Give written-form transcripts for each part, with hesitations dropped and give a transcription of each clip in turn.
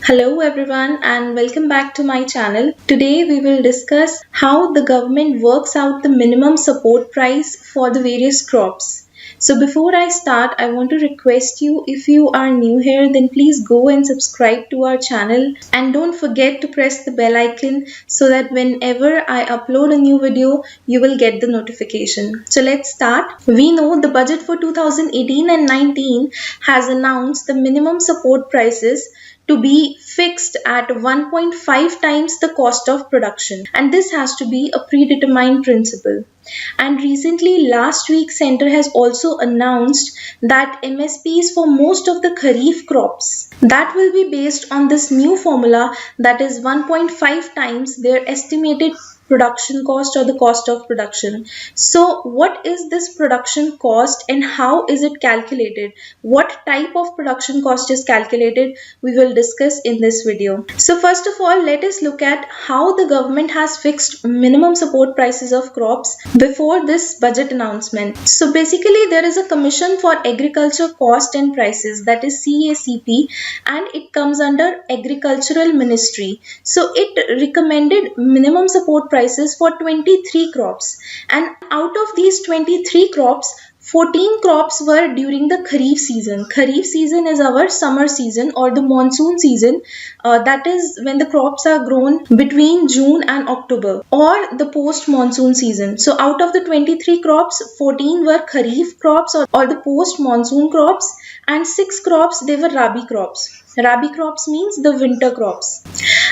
Hello everyone and welcome back to my channel. Today we will discuss how the government works out the minimum support price for the various crops. So before I start, I want to request you, if you are new here, then please go and subscribe to our channel and don't forget to press the bell icon so that whenever I upload a new video, you will get the notification. So let's start. We know the budget for 2018 and 19 has announced the minimum support prices to be fixed at 1.5 times the cost of production, and this has to be a predetermined principle. And recently, last week, Center has also announced that MSPs for most of the Kharif crops that will be based on this new formula, that is 1.5 times their estimated production cost or the cost of production. So what is this production cost and how is it calculated? What type of production cost is calculated? We will discuss in this video. So first of all, let us look at how the government has fixed minimum support prices of crops before this budget announcement. So basically there is a Commission for Agriculture Cost and Prices, that is CACP, and it comes under Agricultural Ministry. So it recommended minimum support prices for 23 crops, and out of these 23 crops, 14 crops were during the Kharif season. Kharif season is our summer season or the monsoon season. That is when the crops are grown between June and October, or the post-monsoon season. So out of the 23 crops, 14 were Kharif crops or the post-monsoon crops, and 6 crops, they were Rabi crops. Rabi crops means the winter crops.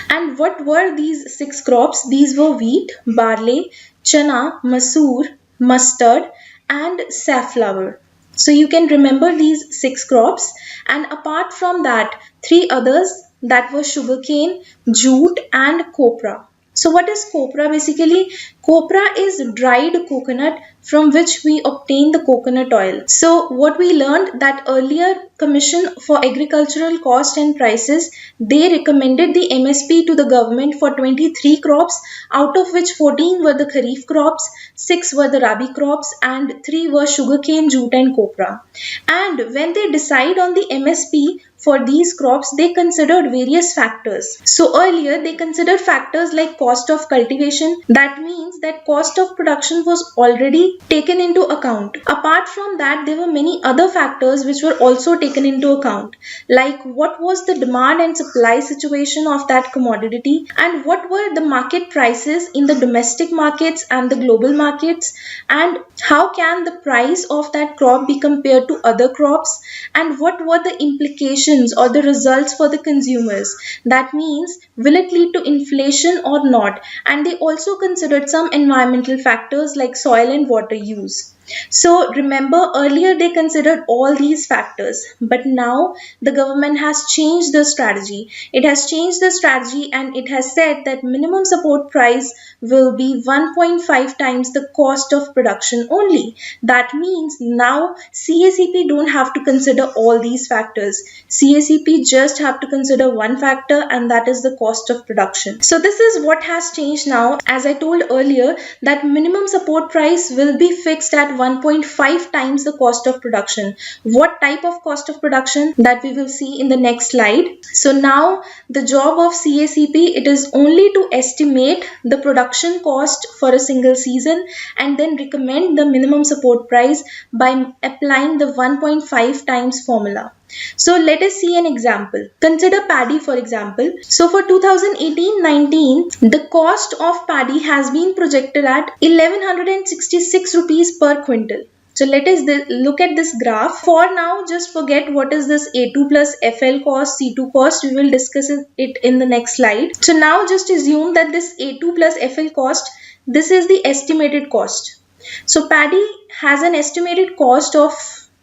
And what were these 6 crops? These were wheat, barley, chana, masoor, mustard, and safflower. So you can remember these 6 crops, and apart from that, 3 others, that were sugarcane, jute, and copra. So what is copra basically? Copra is dried coconut from which we obtain the coconut oil. So what we learned that earlier Commission for Agricultural Cost and Prices, they recommended the MSP to the government for 23 crops, out of which 14 were the Kharif crops, 6 were the Rabi crops, and 3 were sugarcane, jute, and copra. And when they decide on the MSP for these crops, they considered various factors. So earlier they considered factors like cost of cultivation. That means that cost of production was already taken into account. Apart from that, there were many other factors which were also taken into account, like what was the demand and supply situation of that commodity, and what were the market prices in the domestic markets and the global markets, and how can the price of that crop be compared to other crops, and what were the implications or the results for the consumers. That means, will it lead to inflation or not? And they also considered some environmental factors like soil and water use. So remember, earlier they considered all these factors, but now the government has changed the strategy. It has changed the strategy and it has said that minimum support price will be 1.5 times the cost of production only. That means now CACP don't have to consider all these factors. CACP just have to consider one factor, and that is the cost of production. So this is what has changed now. As I told earlier, that minimum support price will be fixed at 1.5 times the cost of production. What type of cost of production? That we will see in the next slide. So now the job of CACP, it is only to estimate the production cost for a single season and then recommend the minimum support price by applying the 1.5 times formula. So let us see an example. Consider paddy, for example. So for 2018-19, the cost of paddy has been projected at 1166 rupees per quintal. So let us look at this graph. For now, just forget what is this A2 plus FL cost, C2 cost. We will discuss it in the next slide. So now just assume that this A2 plus FL cost, this is the estimated cost. So paddy has an estimated cost of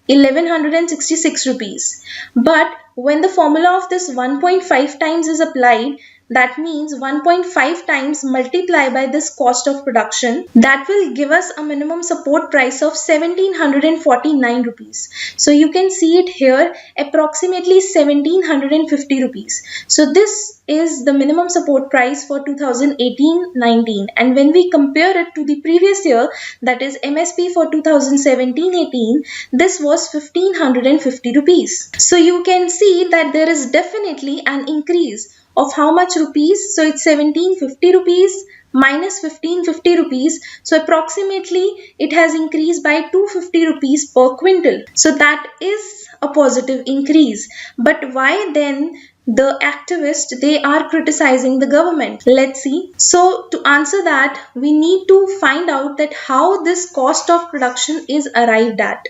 1166 rupees. But when the formula of this 1.5 times is applied, That means 1.5 times multiply by this cost of production. That will give us a minimum support price of 1749 rupees. So you can see it here, approximately 1750 rupees. So this is the minimum support price for 2018-19, and when we compare it to the previous year, that is MSP for 2017-18, this was 1550 rupees. So you can see that there is definitely an increase of how much rupees? So it's 1750 rupees minus 1550 rupees. So approximately it has increased by 250 rupees per quintal. So that is a positive increase. But why then the activists, they are criticizing the government? Let's see. So to answer that, we need to find out that how this cost of production is arrived at.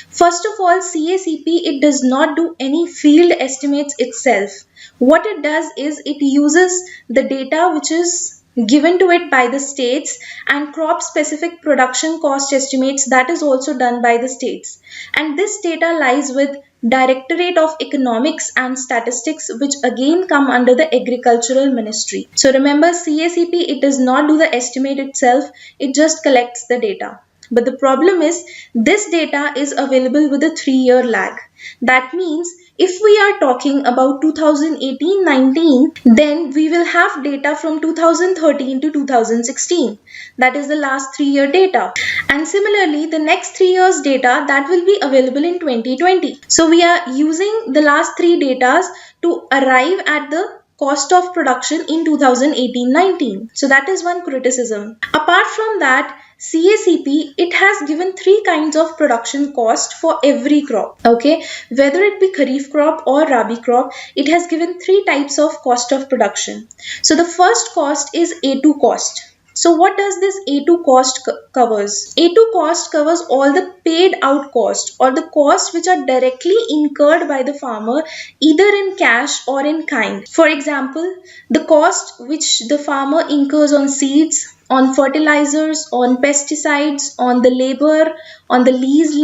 First of all, CACP, it does not do any field estimates itself. What it does is it uses the data which is given to it by the states, and crop specific production cost estimates, that is also done by the states. And this data lies with Directorate of Economics and Statistics, which again come under the Agricultural Ministry. So remember, CACP, it does not do the estimate itself, it just collects the data. But the problem is this data is available with a 3-year lag. That means if we are talking about 2018-19, then we will have data from 2013 to 2016. That is the last 3-year data. And similarly, the next 3 years data, that will be available in 2020. So we are using the last 3 datas to arrive at the cost of production in 2018-19. So that is one criticism. Apart from that, CACP, it has given 3 kinds of production cost for every crop. Okay, whether it be Kharif crop or Rabi crop, it has given 3 types of cost of production. So the first cost is A2 cost. So what does this A2 cost covers? A2 cost covers all the paid out cost, or the costs which are directly incurred by the farmer either in cash or in kind. For example, the cost which the farmer incurs on seeds, on fertilizers, on pesticides, on the labor, on the leased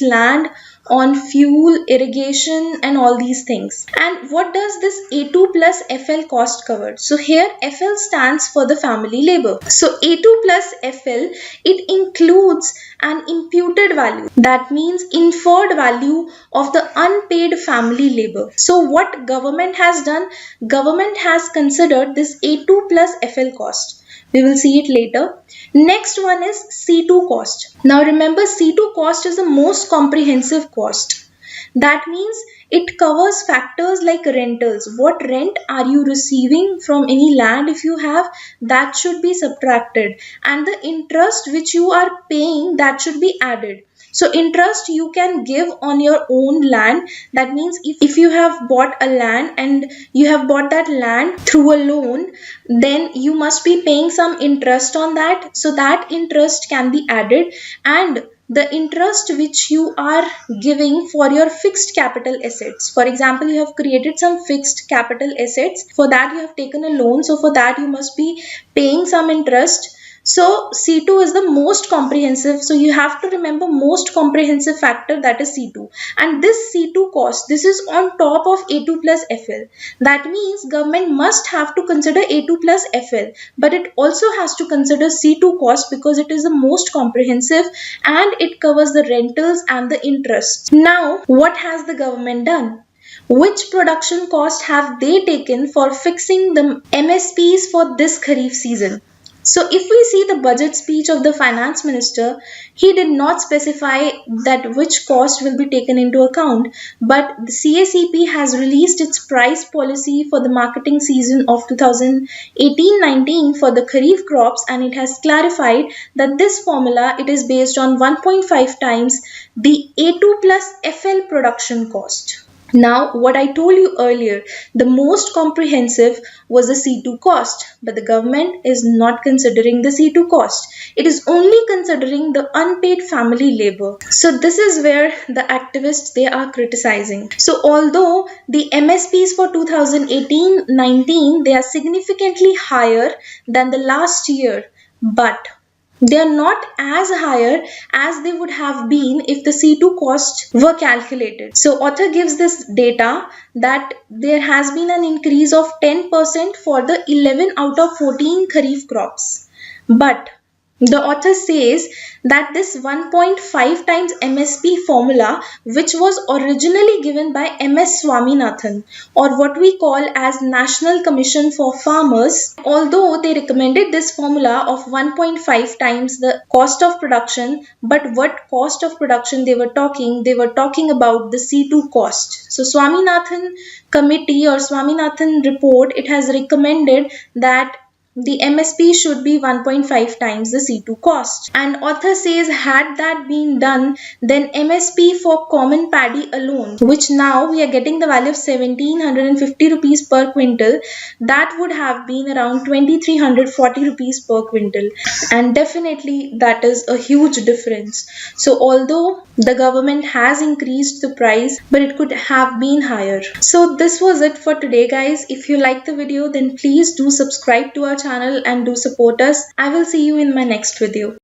land, on fuel, irrigation, and all these things. And what does this A2 plus FL cost cover? So here FL stands for the family labor. So A2 plus FL, it includes an imputed value. That means inferred value of the unpaid family labor. So what government has done? Government has considered this A2 plus FL cost. We will see it later. Next one is C2 cost. Now remember, C2 cost is the most comprehensive cost. That means it covers factors like rentals. What rent are you receiving from any land if you have? That should be subtracted. And the interest which you are paying, that should be added. So interest you can give on your own land. That means if you have bought a land and you have bought that land through a loan, then you must be paying some interest on that. So that interest can be added, and the interest which you are giving for your fixed capital assets. For example, you have created some fixed capital assets. For that you have taken a loan. So for that you must be paying some interest. So C2 is the most comprehensive. So you have to remember most comprehensive factor, that is C2. And this C2 cost, this is on top of A2 plus FL. That means government must have to consider A2 plus FL. But it also has to consider C2 cost because it is the most comprehensive and it covers the rentals and the interest. Now, what has the government done? Which production cost have they taken for fixing the MSPs for this Kharif season? So if we see the budget speech of the finance minister, he did not specify that which cost will be taken into account, but the CACP has released its price policy for the marketing season of 2018-19 for the Kharif crops, and it has clarified that this formula, it is based on 1.5 times the A2 plus FL production cost. Now, what I told you earlier, the most comprehensive was the C2 cost, but the government is not considering the C2 cost. It is only considering the unpaid family labor. So this is where the activists, they are criticizing. So although the MSPs for 2018-19, they are significantly higher than the last year, but they are not as higher as they would have been if the C2 costs were calculated. So author gives this data that there has been an increase of 10% for the 11 out of 14 kharif crops. But the author says that this 1.5 times MSP formula, which was originally given by MS Swaminathan, or what we call as National Commission for Farmers, although they recommended this formula of 1.5 times the cost of production, but what cost of production they were talking? They were talking about the C2 cost. So Swaminathan committee or Swaminathan report, it has recommended that the MSP should be 1.5 times the C2 cost. And author says had that been done, then MSP for common paddy alone, which now we are getting the value of 1750 rupees per quintal, that would have been around 2340 rupees per quintal. And definitely that is a huge difference. So although the government has increased the price, but it could have been higher. So this was it for today, guys. If you like the video, then please do subscribe to our channel and do support us. I will see you in my next video.